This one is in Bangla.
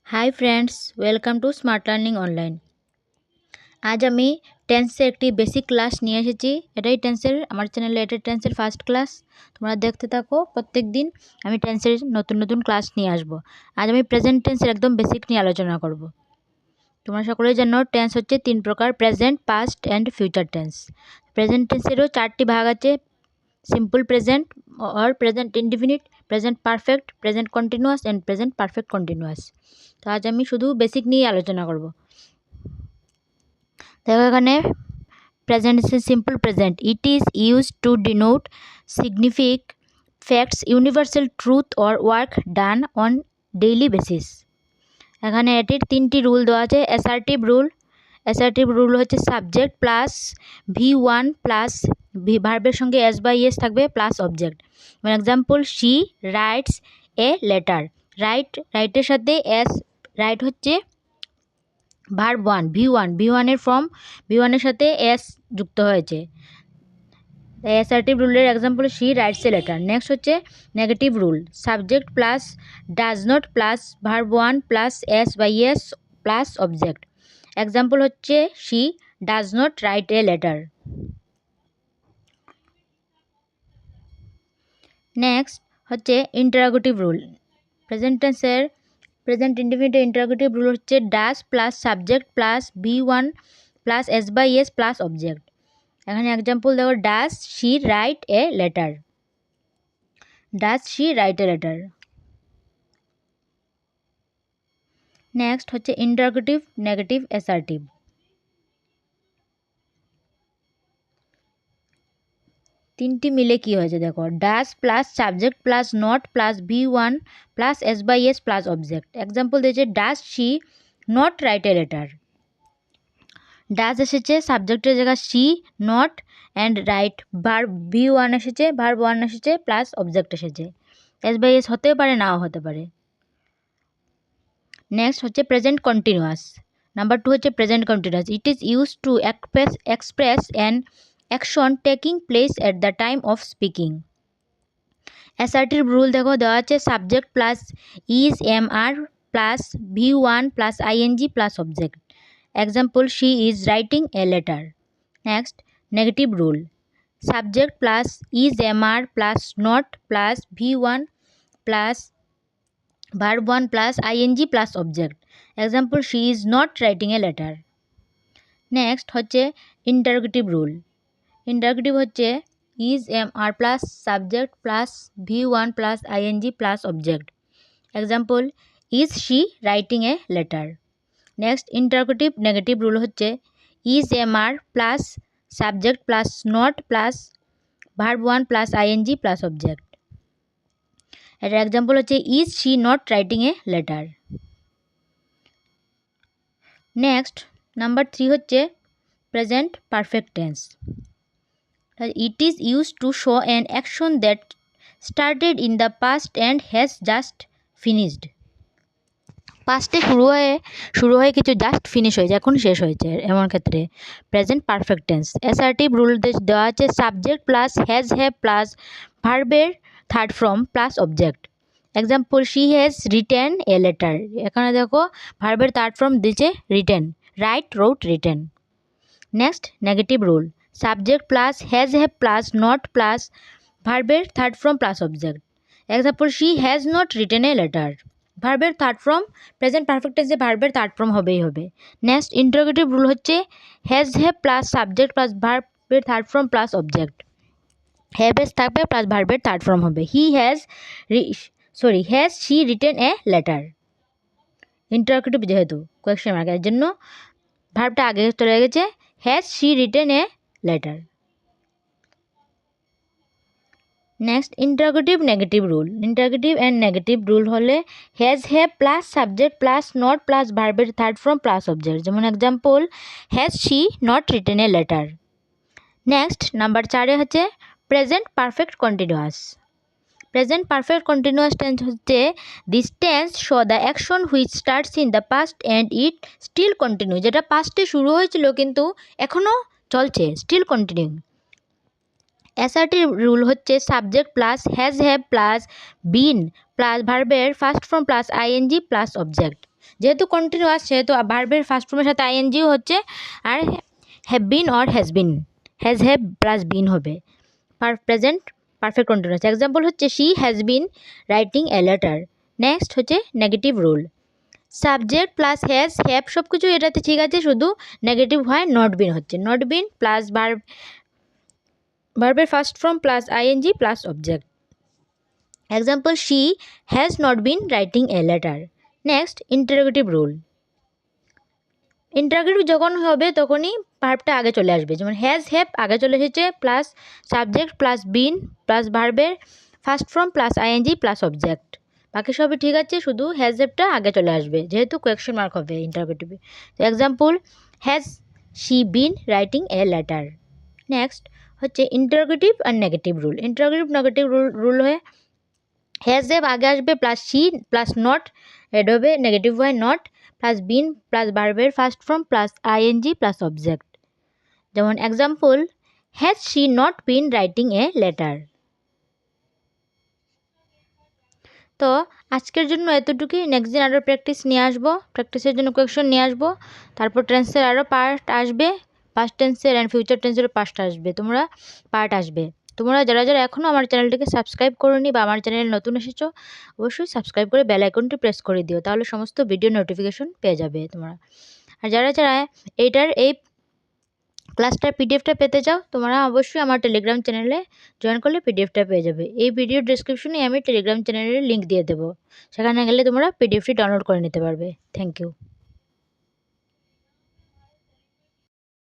Hi friends, welcome to smart learning online. আজ আমি টেন্সের একটি বেসিক ক্লাস নিয়ে এসেছি। এটাই টেন্সের আমার চ্যানেলে এটা টেন্সের ফার্স্ট ক্লাস। তোমরা দেখতে থাকো, প্রত্যেক দিন আমি টেন্সের নতুন নতুন ক্লাস নিয়ে আসব। আজ আমি প্রেজেন্ট টেন্সের একদম বেসিক নিয়ে আলোচনা করব। তোমরা সকলেই জানো টেন্স হচ্ছে তিন প্রকার: present, past and future tense. Present টেন্সেরও চারটি ভাগ আছে: simple present or present indefinite, present perfect, present continuous and present perfect continuous. তো আজ আমি শুধু বেসিক নিয়ে আলোচনা করব। দেখো এখানে present is simple present. It is use to denote significant facts, universal truth or work done on daily basis. এখানে এটির তিনটি রুল দেওয়া আছে। Assertive rule. অ্যাসার্টিভ রুল হচ্ছে সাবজেক্ট প্লাস V1 প্লাস ভার্বের সঙ্গে এস বাই এস থাকবে plus object. For example, she writes a letter. রাইটের সাথে এস, রাইট হচ্ছে ভার্ব ওয়ান, ভি ওয়ানের ফর্ম, ভি ওয়ানের সাথে এস যুক্ত হয়েছে। Assertive রুলের example, she writes a letter. Next হচ্ছে negative rule. Subject plus does not plus verb one plus s by s plus object. Example হচ্ছে, she does not write a letter. Next হচ্ছে ইন্টারোগেটিভ রুল। প্রেজেন্ট টেন্সের প্রেজেন্ট ইনডিফিনিট ইন্টারোগেটিভ রুল হচ্ছে does plus subject plus V1 plus s by s plus object. এখানে এক্সাম্পল দেখো, does she write a letter. Does she write a letter. Next হচ্ছে ইন্টারোগেটিভ, নেগেটিভ, অ্যাসার্টিভ। তিনটি মিলে কি হয়েছে দেখো, does plus subject plus not plus V1 plus s by s plus object. Example দিয়েছে, does she not write a letter. Does এসেছে সাবজেক্টের জায়গায় she, not and write verb V1 এসেছে, ভার্ব ওয়ান এসেছে প্লাস অবজেক্ট এসেছে। এস বাই এস হতে পারে, নাও হতে পারে। নেক্সট হচ্ছে প্রেজেন্ট কন্টিনিউয়াস। নাম্বার 2 হচ্ছে present continuous. It is use to express an action taking place at the time of speaking. Assertive rule দেখো দেওয়া আছে, subject plus is MR plus V1 plus ING plus object. Example, she is writing a letter. Next negative rule. Subject plus is MR plus not plus V1 plus verb one plus ING plus object. Example, she is not writing a letter. Next হচ্ছে ইন্টারোগেটিভ রুল। ইন্টারোগেটিভ হচ্ছে is MR plus subject plus V1 plus ING plus object. Example, is she writing a letter. Next interrogative negative rule হচ্ছে is MR plus subject plus not plus verb one plus ING plus object. এটার এক্সাম্পল হচ্ছে, is she not writing a letter. Next number 3 হচ্ছে present perfect tense. It is use to show an action that started in the past and has just finished. পাস্টে শুরু হয়ে কিছু জাস্ট ফিনিশ হয়েছে, এখন শেষ হয়েছে, এমন ক্ষেত্রে present perfect tense. Assertive rule দেওয়া আছে, সাবজেক্ট প্লাস হ্যাভ প্লাস ভার্বের third form plus object. Example, she has written a letter. এখানে দেখো ভার্বের থার্ড ফর্ম দিয়েছে written, write, wrote, written. Next negative rule. Subject plus have plus not plus ভার্বের third form plus object. Example, she has not written a letter. ভার্বের থার্ড ফর্ম, প্রেজেন্ট পারফেক্ট টেন্সে ভার্বের থার্ড ফর্ম হবেই হবে। নেক্সট ইন্টারোগেটিভ রুল হচ্ছে হ্যাভ প্লাস সাবজেক্ট প্লাস ভার্বের third form plus object. Have থাকবে প্লাস ভার্বের থার্ড ফর্ম হবে। Has she written a letter. Interrogative যেহেতু কোয়েশ্চেন মার্ক, এর জন্য ভার্বটা আগে চলে গেছে, has she written a letter. Next interrogative negative rule. Interrogative and negative rule হলে has plus subject plus not plus ভার্বের থার্ড ফর্ম প্লাস অবজেক্ট। যেমন example, has she not written a letter. Next number 4 হচ্ছে present perfect continuous. Present perfect continuous tense হচ্ছে, this tense show the action which starts in the past and it still continue. যেটা পাস্টে শুরু হয়েছিল কিন্তু এখনও চলছে, স্টিল কন্টিনিউ। অ্যাসার্টিভ রুল হচ্ছে subject plus have plus been plus ভার্বের first form plus ING plus object. যেহেতু কন্টিনিউয়াস সেহেতু ভার্বের ফার্স্ট ফর্মের সাথে আইএনজিও হচ্ছে, আর have been or has been, has have plus been হবে। প্রেজেন্ট পারফেক্ট কন্টিনিউয়াস এক্সাম্পল হচ্ছে she has been writing a letter. Next হচ্ছে negative rule, subject plus has have সব কিছু এটাতে ঠিক আছে, শুধু নেগেটিভ হয় নট বিন হচ্ছে, নট বিন প্লাস ভার্বের first form plus ING plus object. Example she has not been writing a letter. Next interrogative rule, interrogative যখন হবে তখনই ভার্বটা আগে চলে আসবে, যেমন হ্যাজ হ্যাভ আগে চলে এসেছে plus subject plus been plus ভার্বের first form plus ING plus object. বাকি সবই ঠিক আছে, শুধু হ্যাজ হ্যাভটা আগে চলে আসবে যেহেতু কোয়েকশন মার্ক হবে ইন্টারোগেটিভে। Example has she been writing a letter. Next হচ্ছে ইন্টারোগেটিভ আর negative rule. Interrogative negative rule হয়ে হ্যাজ হ্যাভ আগে আসবে plus she plus not add হবে, নেগেটিভ হয় নট প্লাস বিন প্লাস ভার্বের first form plus ING plus object. যেমন example has she not been writing a letter. তো আজকের জন্য এতটুকুই, নেক্সট দিন আরও প্র্যাকটিস নিয়ে আসবো, প্র্যাকটিসের জন্য কোয়েকশন নিয়ে আসবো, তারপর টেন্সের আরও পার্ট আসবে, পাস্ট টেন্সের অ্যান্ড ফিউচার টেন্সেরও পার্ট আসবে। তোমরা যারা যারা এখনও আমার চ্যানেলটিকে সাবস্ক্রাইব করোনি বা আমার চ্যানেলে নতুন এসেছো অবশ্যই সাবস্ক্রাইব করে বেল আইকনটি প্রেস করে দিও, তাহলে সমস্ত ভিডিও নোটিফিকেশন পেয়ে যাবে তোমরা। আর যারা যারা এই ক্লাসটার পিডিএফটা পেতে চাও তোমরা অবশ্যই আমার টেলিগ্রাম চ্যানেলে জয়েন করলে পিডিএফটা পেয়ে যাবে। এই ভিডিওর ডিসক্রিপশনে আমি টেলিগ্রাম চ্যানেলের লিঙ্ক দিয়ে দেবো, সেখানে গেলে তোমরা পিডিএফটি ডাউনলোড করে নিতে পারবে। Thank you.